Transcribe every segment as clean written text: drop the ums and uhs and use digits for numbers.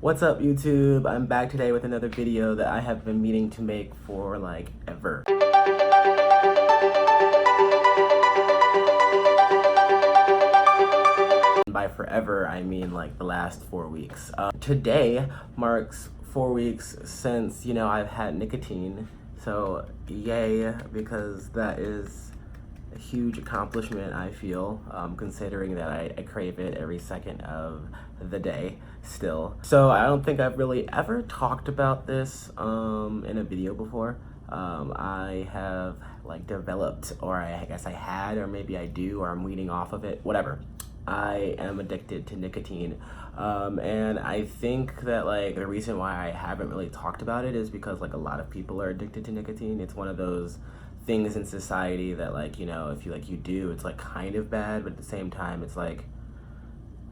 What's up, YouTube? I'm back today with another video that I have been meaning to make for like ever. By forever, I mean like the last 4 weeks. Today marks 4 weeks since, I've had nicotine. So yay, because that is a huge accomplishment, I feel, considering that I crave it every second of the day still. So I don't think I've really ever talked about this in a video before. I have like developed, or I guess I had, or maybe I do, or I'm weaning off of it, whatever. I am addicted to nicotine. And I think that like the reason why I haven't really talked about it is because like a lot of people are addicted to nicotine. It's one of those things in society that like, if you do, it's like kind of bad, but at the same time it's like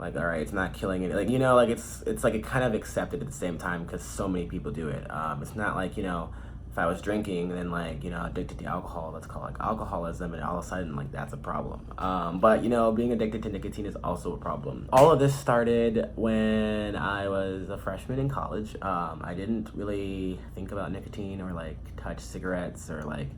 all right, it's not killing it. Like, it's like it kind of accepted at the same time because so many people do it. It's not like, if I was drinking, then like, addicted to alcohol, let's call it like alcoholism, and all of a sudden like that's a problem. But being addicted to nicotine is also a problem. All of this started when I was a freshman in college. I didn't really think about nicotine or like touch cigarettes or like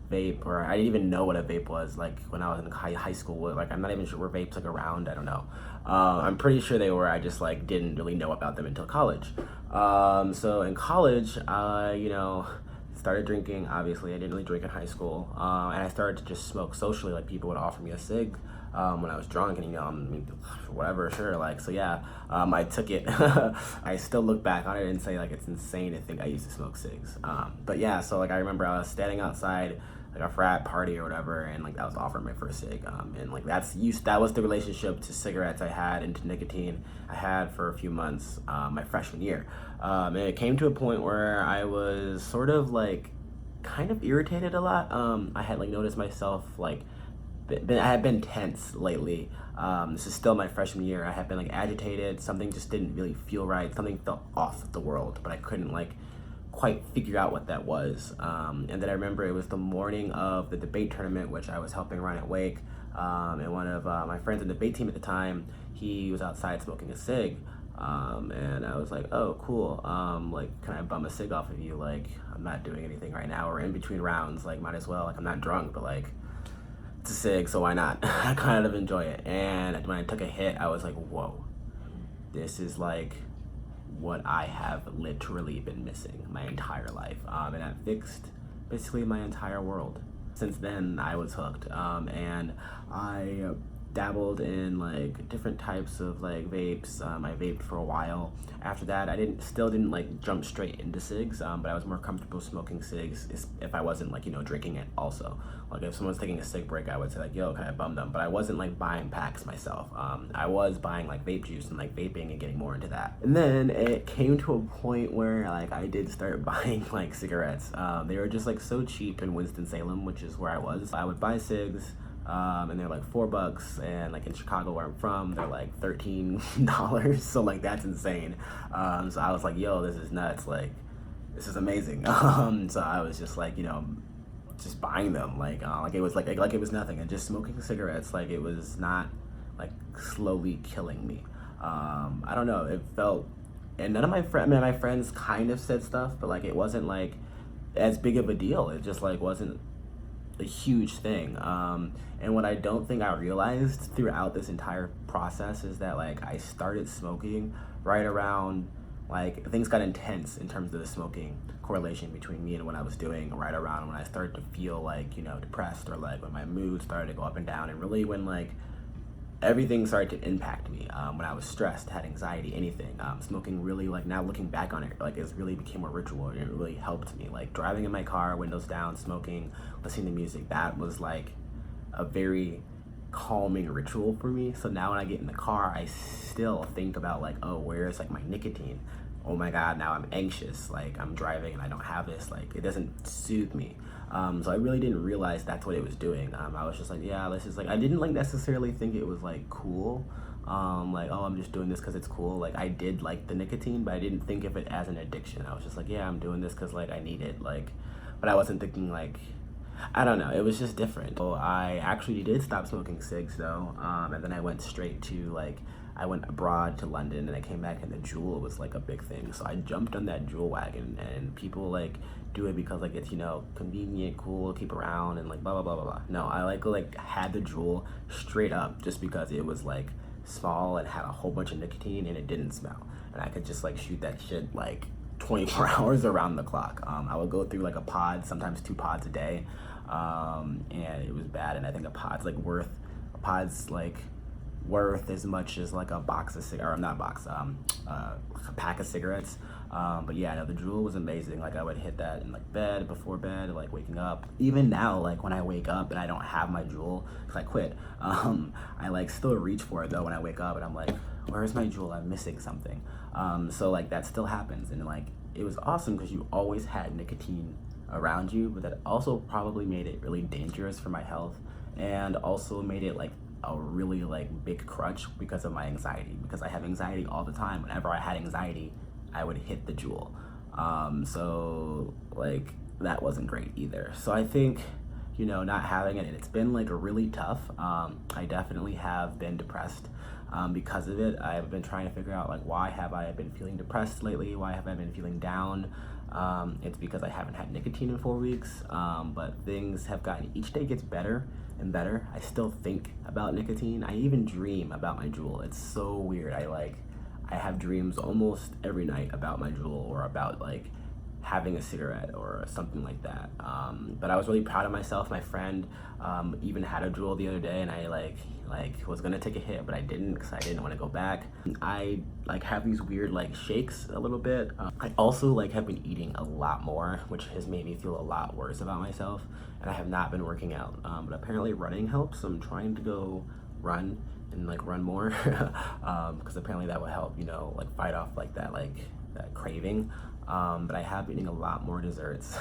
vape, or I didn't even know what a vape was like when I was in high school. Like I'm not even sure were vapes like around, I don't know. I'm pretty sure they were, I just like didn't really know about them until college. So in college, I started drinking. Obviously I didn't really drink in high school, and I started to just smoke socially. Like people would offer me a cig when I was drunk, and whatever, sure, like, so yeah, I took it. I still look back on it and say like it's insane to think I used to smoke cigs. But yeah, so like I remember I was standing outside like a frat party or whatever, and like that was offering my first cig, and like that was the relationship to cigarettes I had, and to nicotine I had for a few months my freshman year. And it came to a point where I was sort of like kind of irritated a lot. I had like noticed myself like I had been tense lately. This is still my freshman year. I had been like agitated. Something just didn't really feel right. Something felt off the world, but I couldn't like quite figure out what that was. And then I remember it was the morning of the debate tournament, which I was helping run at Wake. And one of my friends in the debate team at the time, he was outside smoking a cig. And I was like, oh, cool. Like, can I bum a cig off of you? Like, I'm not doing anything right now. We're in between rounds. Like, might as well. Like, I'm not drunk, but like, it's a cig, so why not? I kind of enjoy it. And when I took a hit, I was like, whoa, this is like what I have literally been missing my entire life. And that fixed basically my entire world. Since then, I was hooked. And I dabbled in like different types of like vapes. I vaped for a while. After that, I still didn't like jump straight into cigs, but I was more comfortable smoking cigs if I wasn't like drinking it also. Like if someone's taking a cig break, I would say like, yo, can I bum them? But I wasn't like buying packs myself. I was buying like vape juice and like vaping and getting more into that. And then it came to a point where like I did start buying like cigarettes. They were just like so cheap in Winston-Salem, which is where I was. I would buy cigs. And they're like $4, and like in Chicago where I'm from, they're like $13. So like that's insane. So I was like, yo, this is nuts. Like, this is amazing. So I was just like, just buying them like it was like it was nothing, and just smoking cigarettes like it was not like slowly killing me. I don't know. It felt, and none of my my friends kind of said stuff, but like it wasn't like as big of a deal. It just like wasn't a huge thing. And what I don't think I realized throughout this entire process is that like I started smoking right around like things got intense in terms of the smoking correlation between me and what I was doing, right around when I started to feel like depressed, or like when my mood started to go up and down, and really when like everything started to impact me. When I was stressed, had anxiety, anything, smoking really, like now looking back on it, like it really became a ritual, and it really helped me. Like driving in my car, windows down, smoking, listening to music, that was like a very calming ritual for me. So now when I get in the car, I still think about like, oh, where's like my nicotine? Oh my God, now I'm anxious. Like I'm driving and I don't have this. Like it doesn't soothe me. So I really didn't realize that's what it was doing. I was just like, yeah, this is like, I didn't like necessarily think it was like cool. Like, oh, I'm just doing this because it's cool. Like I did like the nicotine, but I didn't think of it as an addiction. I was just like, yeah, I'm doing this because like I need it. Like, but I wasn't thinking like, I don't know, it was just different. So I actually did stop smoking cigs though, and then I went straight to like I went abroad to London and I came back and the Juul was like a big thing. So I jumped on that Juul wagon, and people like do it because like it's, you know, convenient, cool, keep around, and like blah blah blah blah blah. No, I like had the Juul straight up just because it was like small and had a whole bunch of nicotine and it didn't smell, and I could just like shoot that shit like 24 hours around the clock. I would go through like a pod, sometimes 2 pods a day, and it was bad. And I think a pod's worth as much as like a box of cigarettes, or not box, a pack of cigarettes. But yeah, no, the Juul was amazing. Like I would hit that in like bed, before bed, like waking up. Even now, like when I wake up and I don't have my Juul, cause I quit, I like still reach for it though when I wake up and I'm like, where's my Juul? I'm missing something. So like that still happens, and like it was awesome because you always had nicotine around you, but that also probably made it really dangerous for my health, and also made it like a really like big crutch because of my anxiety, because I have anxiety all the time. Whenever I had anxiety, I would hit the Juul. So like that wasn't great either. So I think, you know, not having it, it's been like really tough. I definitely have been depressed because of it. I've been trying to figure out like, why have I been feeling depressed lately? Why have I been feeling down? It's because I haven't had nicotine in 4 weeks, but things have gotten, each day gets better and better. I still think about nicotine. I even dream about my Juul. It's so weird. I have dreams almost every night about my Juul, or about like having a cigarette or something like that. But I was really proud of myself. My friend even had a Juul the other day, and I like was gonna take a hit, but I didn't because I didn't want to go back. I like have these weird like shakes a little bit. I also like have been eating a lot more, which has made me feel a lot worse about myself, and I have not been working out. But apparently running helps. So I'm trying to go run and like run more because apparently that will help, you know, like fight off like that craving. But I have been eating a lot more desserts.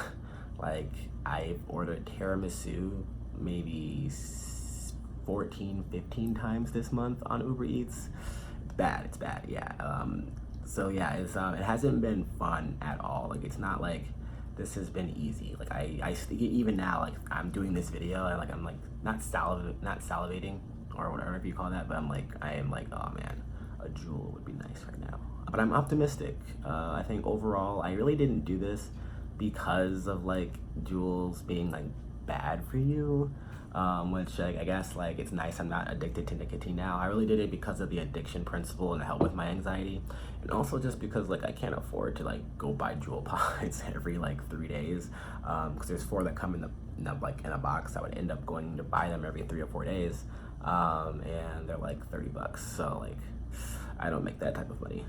Like I've ordered tiramisu maybe 14-15 times this month on Uber Eats. It's bad, yeah. So yeah, it hasn't been fun at all. Like it's not like this has been easy. Like I even now, like I'm doing this video and like I'm like not salivating or whatever you call that, but I am like, oh man, a Juul would be nice right now. But I'm optimistic. I think overall, I really didn't do this because of like Juuls being like bad for you, which like, I guess like it's nice I'm not addicted to nicotine now. I really did it because of the addiction principle and to help with my anxiety, and also just because like I can't afford to like go buy Juul pods every like 3 days, because there's 4 that come in a box. I would end up going to buy them every 3 or 4 days, and they're like $30. So like I don't make that type of money,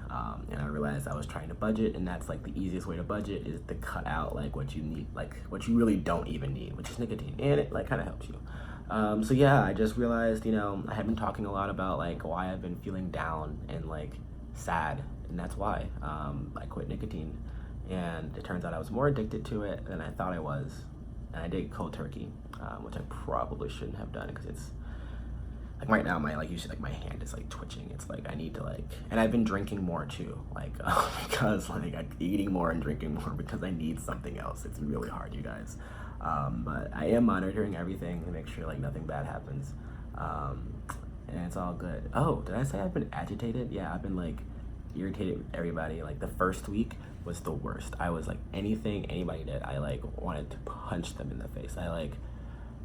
and I realized I was trying to budget, and that's like the easiest way to budget is to cut out like what you need, like what you really don't even need, which is nicotine, and it like kind of helps you. So yeah, I just realized, you know, I have been talking a lot about like why I've been feeling down and like sad, and that's why I quit nicotine, and it turns out I was more addicted to it than I thought I was, and I did cold turkey, which I probably shouldn't have done because it's like right now, my hand is like twitching. It's like I need to like, and I've been drinking more too, like because like I'm eating more and drinking more because I need something else. It's really hard, you guys. But I am monitoring everything to make sure like nothing bad happens, and it's all good. Oh, did I say I've been agitated? Yeah, I've been like irritated with everybody. Like the first week was the worst. I was like, anything anybody did, I like wanted to punch them in the face.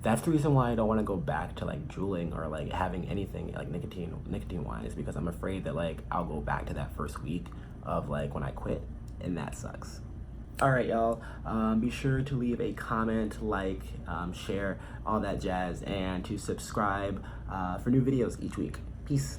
That's the reason why I don't want to go back to like juuling or like having anything like nicotine wise, because I'm afraid that like I'll go back to that first week of like when I quit, and that sucks. All right, y'all, be sure to leave a comment, like, share, all that jazz, and to subscribe for new videos each week. Peace.